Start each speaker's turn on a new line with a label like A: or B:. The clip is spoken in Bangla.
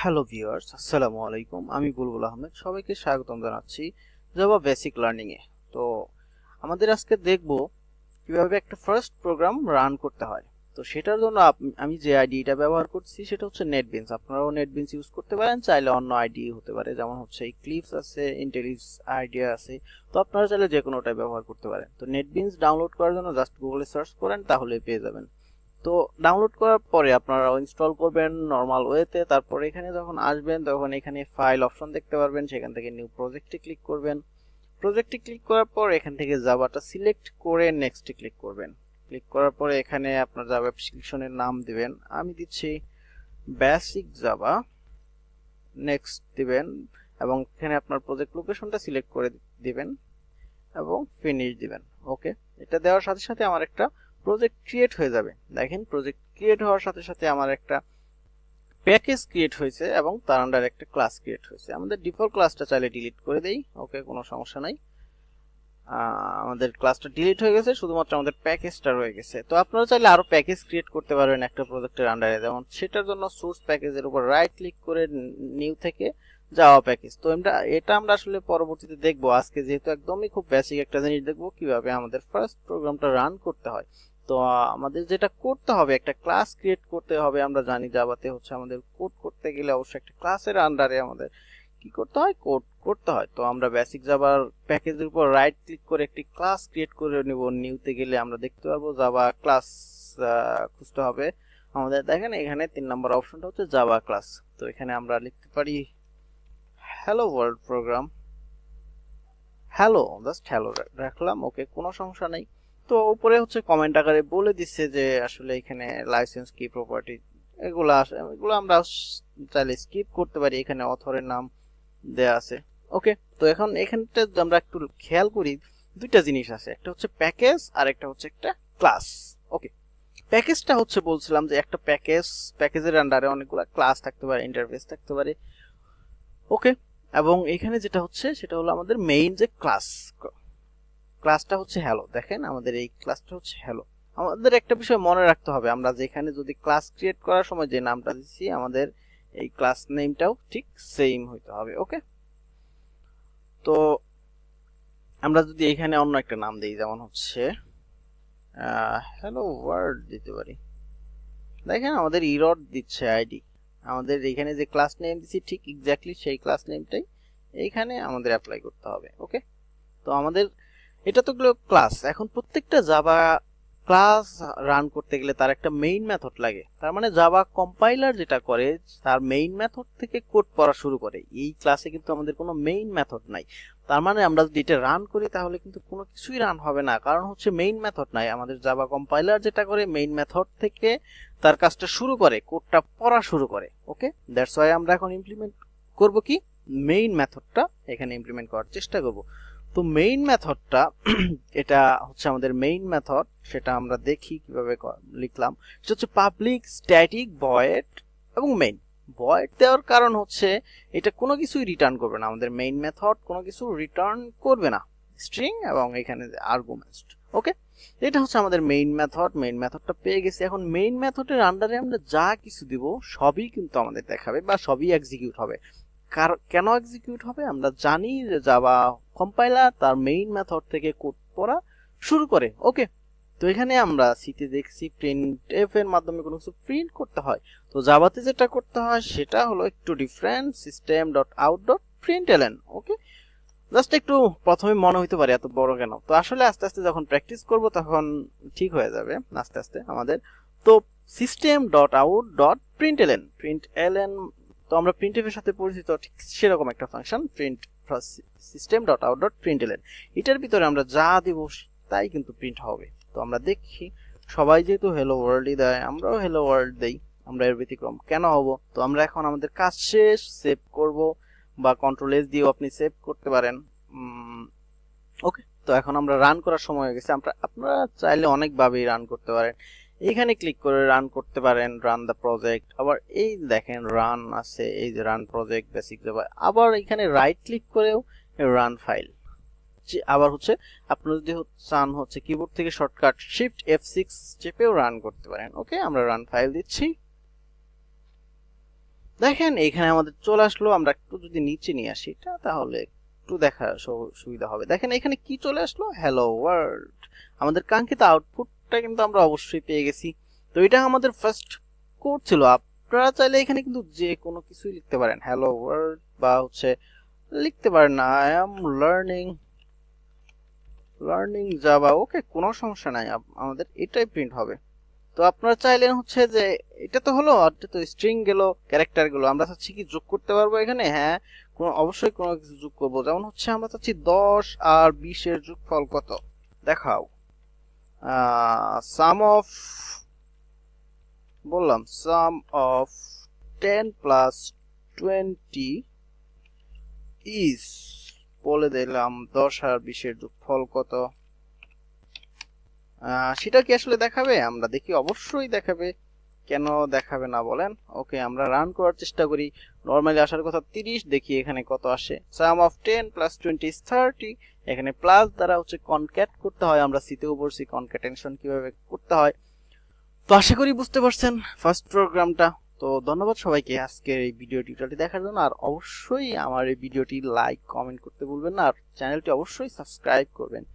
A: হ্যালো ভিউয়ার্স, আসসালামু আলাইকুম। আমি বুলবুল আহমেদ, সবাইকে স্বাগতম জানাচ্ছি জাভা বেসিক লার্নিং এ। তো আমাদের আজকে দেখব কিভাবে একটা ফার্স্ট প্রোগ্রাম রান করতে হয়। তো সেটার জন্য আমি যে আইডিটা ব্যবহার করছি সেটা হচ্ছে নেটবিনস। আপনারাও নেটবিনস ইউজ করতে পারেন, চাইলে অন্য আইডি হতে পারে, যেমন হচ্ছে ইক্লিপস আছে, ইন্টেলিজ আইডিয়া আছে। তো আপনারা চাইলে যে কোনোটাই ব্যবহার করতে পারেন। তো নেটবিনস ডাউনলোড করার জন্য জাস্ট গুগলে সার্চ করেন, তাহলে পেয়ে যাবেন। তো ডাউনলোড করার পরে আপনারা ইনস্টল করবেন নরমাল ওয়েতে। তারপর এখানে যখন আসবেন তখন এখানে ফাইল অপশন দেখতে পারবেন, সেখান থেকে নিউ প্রজেক্টে ক্লিক করবেন। প্রজেক্টে ক্লিক করার পর এখান থেকে জাভাটা সিলেক্ট করে নেক্সটে ক্লিক করবেন। ক্লিক করার পরে এখানে আপনার জাভা অ্যাপ্লিকেশনের নাম দিবেন। আমি দিচ্ছি বেসিক জাভা, নেক্সট দিবেন এবং এখানে আপনার প্রজেক্ট লোকেশনটা সিলেক্ট করে দিবেন এবং ফিনিশ দিবেন। ওকে, এটা দেওয়ার সাথে সাথে আমার একটা প্রজেক্ট ক্রিয়েট হয়ে যাবে। দেখেন, প্রজেক্ট ক্রিয়েট হওয়ার সাথে সাথে আমার একটা প্যাকেজ ক্রিয়েট হয়েছে এবং তার আন্ডারে একটা ক্লাস ক্রিয়েট হয়েছে। আমাদের ডিফল্ট ক্লাসটা চাইলে ডিলিট করে দেই। ওকে, কোনো সমস্যা নাই। আমাদের ক্লাসটা ডিলিট হয়ে গেছে, শুধুমাত্র আমাদের প্যাকেজটা রয়ে গেছে। তো আপনারা চাইলে আরো প্যাকেজ ক্রিয়েট করতে পারবেন একটা প্রজেক্টের আন্ডারে। যেমন সেটার জন্য সোর্স প্যাকেজের উপর রাইট ক্লিক করে নিউ থেকে জাভা প্যাকেজ। তো এটা আমরা আসলে পরবর্তীতে দেখবো। আজকে যেহেতু একদমই খুব বেসিক একটা জিনিস দেখবো, কিভাবে আমাদের ফার্স্ট প্রোগ্রামটা রান করতে হয়। তো আমাদের যেটা করতে হবে, একটা ক্লাস ক্রিয়েট করতে হবে। আমরা জানি জাভাতে হচ্ছে আমাদের কোড করতে গেলে অবশ্যই একটা ক্লাসের আন্ডারে আমাদের কি করতে হয়, কোড করতে হয়। তো আমরা বেসিক জাভার প্যাকেজের উপর রাইট ক্লিক করে একটি ক্লাস ক্রিয়েট করে নেব। নিউতে গেলে আমরা দেখতে পারবো জাভা ক্লাস খুঁজতে হবে আমাদের। দেখেন এখানে 3 নম্বর অপশনটা হচ্ছে জাভা ক্লাস। তো এখানে আমরা লিখতে পারি hello world program, hello, just hello রাখলাম। ওকে, কোনো সমস্যা নেই। তো উপরে হচ্ছে কমেন্ট আকারে বলে দিচ্ছে যে আসলে এখানে লাইসেন্স কি, প্রপার্টি, এগুলো আমরা চাইলে স্কিপ করতে পারি। এখানে অথরের নাম দেয়া আছে। ওকে, তো এখন এখানটা আমরা একটু খেয়াল করি, দুইটা জিনিস আছে, একটা হচ্ছে প্যাকেজ আর একটা হচ্ছে একটা ক্লাস। ওকে, প্যাকেজটা হচ্ছে বলছিলাম যে একটা প্যাকেজের আন্ডারে অনেকগুলো ক্লাস থাকতে পারে, ইন্টারফেস থাকতে পারে। ওকে, এবং এখানে যেটা হচ্ছে সেটা হলো আমাদের মেইন যে ক্লাসটা হচ্ছে হ্যালো। দেখেন আমাদের এই ক্লাসটা হচ্ছে হ্যালো। আমাদের একটা বিষয় মনে রাখতে হবে, আমরা যেখানে যদি ক্লাস ক্রিয়েট করার সময় যে নামটা দিচ্ছি, আমাদের এই ক্লাস নেমটাও ঠিক সেম হইতে হবে। ওকে, তো আমরা যদি এখানে অন্য একটা নাম দিই, যেমন হচ্ছে হ্যালো ওয়ার্ল্ড দিতে পারি। দেখেন আমাদের ইরর দিচ্ছে আইডি। আমাদের এখানে যে ক্লাস নেম দিচ্ছি ঠিক এক্স্যাক্টলি সেই ক্লাস নেমটাই এইখানে আমাদের অ্যাপ্লাই করতে হবে। ওকে, তো আমাদের এটা তো গেল ক্লাস। এখন প্রত্যেকটা জাভা ক্লাস রান করতে গেলে তার একটা মেইন মেথড লাগে। তার মানে জাভা কম্পাইলার যেটা করে, তার মেইন মেথড থেকে কোড পড়া শুরু করে। এই ক্লাসে কিন্তু আমাদের কোনো মেইন মেথড নাই। তার মানে আমরা যদি এটা রান করি তাহলে কিন্তু কোনো কিছুই রান হবে না, কারণ হচ্ছে মেইন মেথড নাই। আমাদের জাভা কম্পাইলার যেটা করে, মেইন মেথড থেকে তার কাজটা শুরু করে, কোডটা পড়া শুরু করে। ওকে, দ্যাটস ওয়াই আমরা এখন ইমপ্লিমেন্ট করব কি, মেইন মেথডটা এখানে ইমপ্লিমেন্ট করার চেষ্টা করব। তো মেইন মেথডটা এটা হচ্ছে আমাদের মেইন মেথড, সেটা আমরা দেখি কিভাবে লিখলাম। সেটা হচ্ছে পাবলিক স্ট্যাটিক ভয়েড এবং মেইন। ভয়েড দেওয়ার কারণ হচ্ছে এটা কোনো কিছুই রিটার্ন করবে না। আমাদের মেইন মেথড কোনো কিছু রিটার্ন করবে না, স্ট্রিং এবং এখানে আর্গুমেন্টস। ওকে, এটা হচ্ছে আমাদের মেইন মেথড। মেইন মেথডটা পেয়ে গেছি। এখন মেইন মেথডের আন্ডারে আমরা যা কিছু দিব সবই কিন্তু আমাদের দেখাবে বা সবই এক্সিকিউট হবে। কেন এক্সিকিউট হবে, আমরা জানি যে জাভা কম্পাইলার তার মেইন মেথড থেকে কোড পড়া শুরু করে। ওকে, তো এখানে আমরা সিতে দেখছি প্রিন্টএফ এর মাধ্যমে কোনো কিছু প্রিন্ট করতে হয়। তো জাভাতে যেটা করতে হয় সেটা হলো একটু ডিফারেন্ট, system.out.println। ওকে, জাস্ট একটু প্রথমে মনে হইতে পারে এত বড় কেন, তো আসলে আস্তে আস্তে যখন প্র্যাকটিস করব তখন ঠিক হয়ে যাবে আস্তে আস্তে আমাদের। তো system.out.println, তো আমরা প্রিন্টএফ এর সাথে পরিচিত, ঠিক সেরকম একটা ফাংশন প্রিন্ট system.out.println। এটার ভিতরে আমরা যা দিব তাই কিন্তু প্রিন্ট হবে। তো আমরা দেখি সবাই যেহেতু হ্যালো ওয়ার্ল্ডই দেয়, আমরাও হ্যালো ওয়ার্ল্ড দেই, আমরা এর ব্যতিক্রম কেন হব। তো আমরা এখন আমাদের কাজ শেষ, সেভ করব বা কন্ট্রোল এস দিয়েও আপনি সেভ করতে পারেন। ওকে, তো এখন আমরা রান করার সময় হয়ে গেছে। আপনারা চাইলে অনেকভাবেই রান করতে পারেন। এখানে ক্লিক করে রান করতে পারেন, রান দ্য প্রজেক্ট। আবার এই দেখেন রান আছে, এই যে রান প্রজেক্ট বেসিক জাভা। আবার এখানে রাইট ক্লিক করেও রান ফাইল। আবার হচ্ছে আপনি যদি চান হচ্ছে কিবোর্ড থেকে শর্টকাট শিফট F6 চেপেও রান করতে পারেন। ওকে, আমরা রান ফাইল দিচ্ছি। দেখেন এখানে আমাদের চলে আসলো। আমরা একটু যদি নিচে নিয়ে আসি এটা, তাহলে একটু দেখা সুবিধা হবে। দেখেন এখানে কি চলে আসলো, হ্যালো ওয়ার্ল্ড। আমাদের কাঙ্ক্ষিত আউটপুটটা কিন্তু আমরা অবশ্যই পেয়ে গেছি। তো এটা আমাদের ফার্স্ট কোড ছিল। আপনারা চাইলে এখানে কিন্তু যে কোনো কিছুই লিখতে পারেন, হ্যালো ওয়ার্ল্ড বা লিখতে পারেন না আই এম লার্নিং জাভা, ওকে, কোনো সমস্যা নাই, আমাদের এটাই প্রিন্ট হবে। তো আপনারা চাইলেন যে এটা তো হলো, আর তো স্ট্রিং গেল, ক্যারেক্টার গেল, আমরা চাচ্ছি কি যোগ করতে পারবো এখানে, হ্যাঁ অবশ্যই কোনো কিছু যোগ করবো। যেমন আমরা চাচ্ছি 10 আর 20 এর যোগফল কত দেখাও। সাম অফ, বললাম সাম অফ 10 প্লাস 20 ইজ, বলে দিলাম 10 আর 20 এর যোগফল কত। সেটা কি আসলে দেখাবে? আমরা দেখি, অবশ্যই দেখাবে, কেন দেখাবে না বলেন। ওকে, আমরা রান করার চেষ্টা করি। নরমালি আসার কথা 30, দেখি এখানে কত আসে। সাম অফ 10 প্লাস 20 ইজ 30। এখানে প্লাস দ্বারা কনক্যাট করতে হয়, আমরা সিতেও পড়ছি কনক্যাটেনশন কিভাবে করতে হয়। তো আশা করি বুঝতে পারছেন ফার্স্ট প্রোগ্রামটা। তো ধন্যবাদ সবাইকে আজকের এই ভিডিও টিউটোরিয়ালটি দেখার জন্য। আর অবশ্যই আমার এই ভিডিওটি লাইক কমেন্ট করতে ভুলবেন না, আর চ্যানেলটি অবশ্যই সাবস্ক্রাইব করবেন।